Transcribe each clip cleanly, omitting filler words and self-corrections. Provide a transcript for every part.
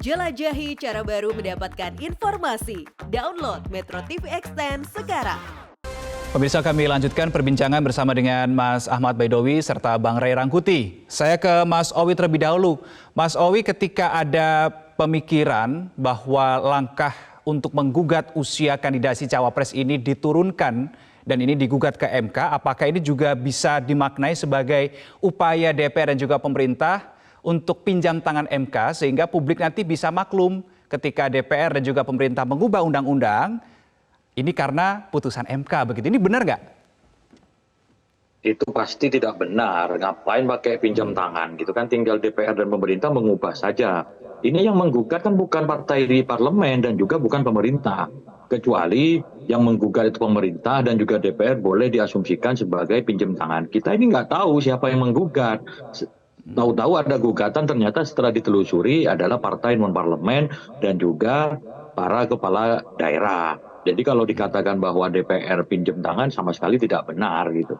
Jelajahi cara baru mendapatkan informasi. Download Metro TV Extend sekarang. Pemirsa, kami lanjutkan perbincangan bersama dengan Mas Ahmad Baidowi serta Bang Ray Rangkuti. Saya ke Mas Owi terlebih dahulu. Mas Owi, ketika ada pemikiran bahwa langkah untuk menggugat usia kandidasi cawapres ini diturunkan dan ini digugat ke MK, apakah ini juga bisa dimaknai sebagai upaya DPR dan juga pemerintah untuk pinjam tangan MK sehingga publik nanti bisa maklum ketika DPR dan juga pemerintah mengubah undang-undang ini karena putusan MK begitu. Ini benar nggak? Itu pasti tidak benar. Ngapain pakai pinjam tangan gitu kan? Tinggal DPR dan pemerintah mengubah saja. Ini yang menggugat kan bukan partai di parlemen dan juga bukan pemerintah. Kecuali yang menggugat itu pemerintah dan juga DPR boleh diasumsikan sebagai pinjam tangan. Kita ini nggak tahu siapa yang menggugat. Tahu-tahu ada gugatan, ternyata setelah ditelusuri adalah partai non-parlemen dan juga para kepala daerah. Jadi kalau dikatakan bahwa DPR pinjam tangan sama sekali tidak benar gitu.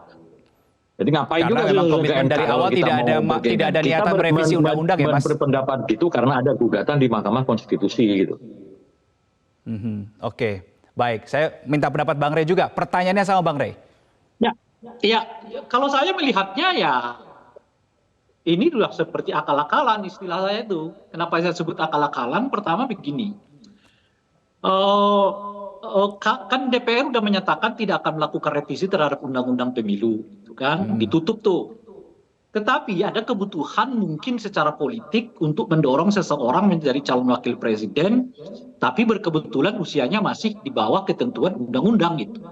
Jadi ngapain Karena juga memang ke komitmen MK dari kalau awal kita tidak ada mau tidak ada kita niatan merevisi undang-undang ya, Mas? berpendapat gitu karena ada gugatan di Mahkamah Konstitusi gitu. Oke, baik. Saya minta pendapat Bang Ray juga. Pertanyaannya sama Bang Ray. Ya, ya, kalau saya melihatnya ya ini sudah seperti akal-akalan istilah saya itu. Kenapa saya sebut akal-akalan? Pertama begini, kan DPR sudah menyatakan tidak akan melakukan revisi terhadap undang-undang pemilu, gitu kan? Ditutup tuh. Tetapi ada kebutuhan mungkin secara politik untuk mendorong seseorang menjadi calon wakil presiden, tapi berkebetulan usianya masih di bawah ketentuan undang-undang gitu.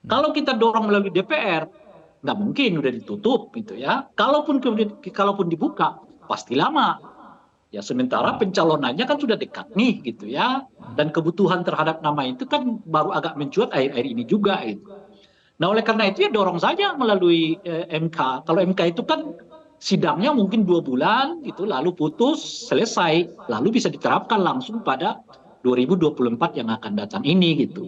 Kalau kita dorong melalui DPR, nggak mungkin udah ditutup gitu ya. Kalaupun dibuka, pasti lama. Ya sementara pencalonannya kan sudah dekat nih gitu ya. Dan kebutuhan terhadap nama itu kan baru agak mencuat akhir-akhir ini juga gitu. Nah oleh karena itu ya dorong saja melalui MK. Kalau MK itu kan sidangnya mungkin 2 bulan gitu, lalu putus, selesai. Lalu bisa diterapkan langsung pada 2024 yang akan datang ini gitu.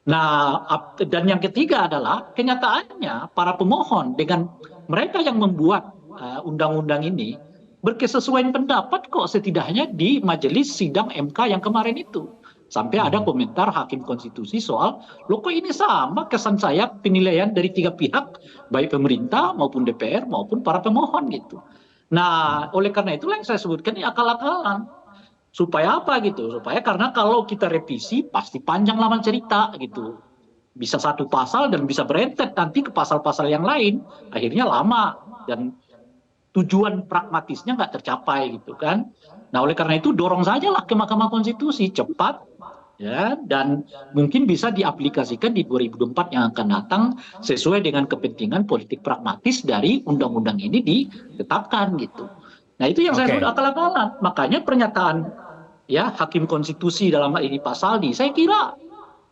Nah, dan yang ketiga adalah kenyataannya para pemohon dengan mereka yang membuat undang-undang ini berkesesuaian pendapat kok setidaknya di majelis sidang MK yang kemarin itu. Sampai ada komentar hakim konstitusi soal, loh kok ini sama kesan saya penilaian dari 3 pihak, baik pemerintah maupun DPR maupun para pemohon gitu. Nah, oleh karena itulah yang saya sebutkan ini akal-akalan. Supaya apa gitu? Supaya karena kalau kita revisi pasti panjang laman cerita gitu. Bisa satu pasal dan bisa berentet nanti ke pasal-pasal yang lain. Akhirnya lama dan tujuan pragmatisnya nggak tercapai gitu kan. Nah oleh karena itu dorong saja lah ke Mahkamah Konstitusi cepat ya dan mungkin bisa diaplikasikan di 2024 yang akan datang sesuai dengan kepentingan politik pragmatis dari undang-undang ini ditetapkan gitu. Nah itu yang saya sebut akal-akalan. Makanya pernyataan ya hakim konstitusi dalam hal ini Pak Saldi, saya kira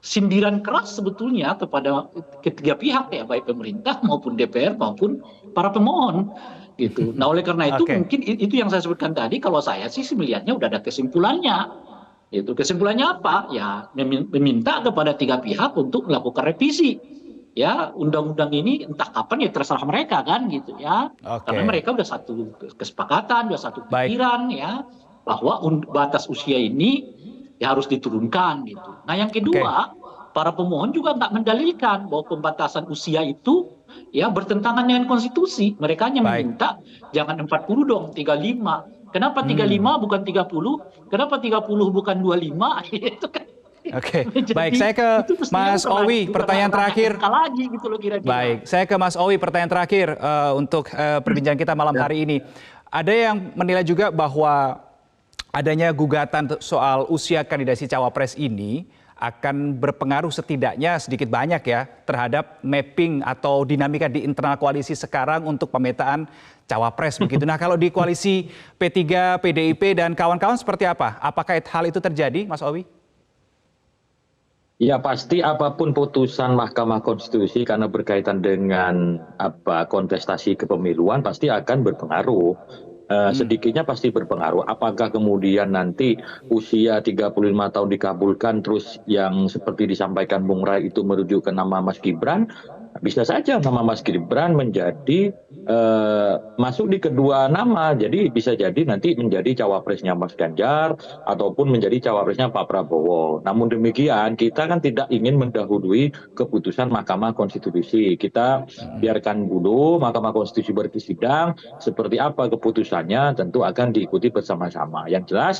sindiran keras sebetulnya kepada ketiga pihak ya, baik pemerintah maupun DPR maupun para pemohon gitu. Nah oleh karena itu mungkin itu yang saya sebutkan tadi, kalau saya sih melihatnya udah ada kesimpulannya. Itu kesimpulannya apa? Ya meminta kepada 3 pihak untuk melakukan revisi. Ya undang-undang ini entah kapan ya terserah mereka kan gitu ya. Karena mereka udah satu kesepakatan, udah satu pikiran ya bahwa batas usia ini ya harus diturunkan gitu. Nah yang kedua, para pemohon juga nggak mendalilkan bahwa pembatasan usia itu ya bertentangan dengan konstitusi. Mereka hanya meminta jangan 40 dong, 35. Kenapa 35 bukan 30? Kenapa 30 bukan 25? Itu kan. Baik, saya ke Mas Owi, pertanyaan terakhir. Gitu loh, kira-kira. Baik, saya ke Mas Owi, pertanyaan terakhir untuk perbincangan kita malam hari ini. Ada yang menilai juga bahwa adanya gugatan soal usia kandidasi cawapres ini akan berpengaruh setidaknya sedikit banyak ya terhadap mapping atau dinamika di internal koalisi sekarang untuk pemetaan cawapres begitu. Nah kalau di koalisi P3, PDIP dan kawan-kawan seperti apa? Apakah hal itu terjadi, Mas Owi? Ya pasti apapun putusan Mahkamah Konstitusi karena berkaitan dengan kontestasi kepemiluan pasti akan berpengaruh. Sedikitnya pasti berpengaruh. Apakah kemudian nanti usia 35 tahun dikabulkan terus yang seperti disampaikan Bung Ray itu merujuk ke nama Mas Gibran? Bisa saja nama Mas Gibran menjadi masuk di kedua nama, jadi bisa jadi nanti menjadi cawapresnya Mas Ganjar ataupun menjadi cawapresnya Pak Prabowo. Namun demikian kita kan tidak ingin mendahului keputusan Mahkamah Konstitusi. Kita biarkan dulu Mahkamah Konstitusi bersidang, seperti apa keputusannya tentu akan diikuti bersama-sama. Yang jelas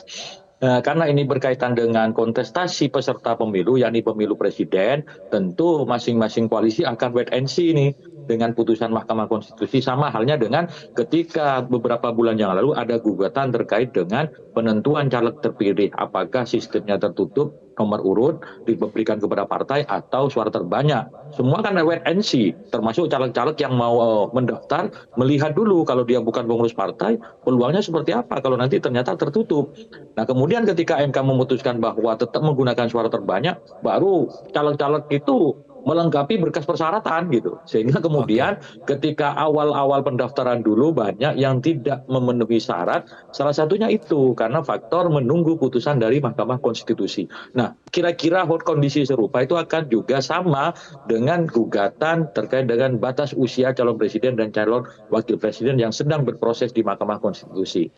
karena ini berkaitan dengan kontestasi peserta pemilu, yakni pemilu presiden, tentu masing-masing koalisi akan wait and see nih dengan putusan Mahkamah Konstitusi. Sama halnya dengan ketika beberapa bulan yang lalu ada gugatan terkait dengan penentuan caleg terpilih. Apakah sistemnya tertutup, nomor urut diberikan kepada partai atau suara terbanyak. Semua kan wait and see, termasuk caleg-caleg yang mau mendaftar, melihat dulu kalau dia bukan pengurus partai, peluangnya seperti apa kalau nanti ternyata tertutup. Nah kemudian ketika MK memutuskan bahwa tetap menggunakan suara terbanyak, baru caleg-caleg itu melengkapi berkas persyaratan gitu. Sehingga kemudian ketika awal-awal pendaftaran dulu banyak yang tidak memenuhi syarat, salah satunya itu karena faktor menunggu putusan dari Mahkamah Konstitusi. Nah, kira-kira kondisi serupa itu akan juga sama dengan gugatan terkait dengan batas usia calon presiden dan calon wakil presiden yang sedang berproses di Mahkamah Konstitusi.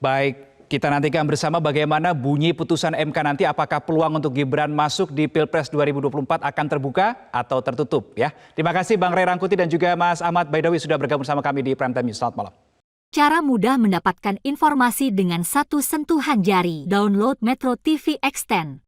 Baik, kita nantikan bersama bagaimana bunyi putusan MK nanti, apakah peluang untuk Gibran masuk di Pilpres 2024 akan terbuka atau tertutup ya. Terima kasih Bang Ray Rangkuti dan juga Mas Ahmad Baidowi sudah bergabung sama kami di Prime Time News. Selamat malam. Cara mudah mendapatkan informasi dengan satu sentuhan jari. Download Metro TV Extend.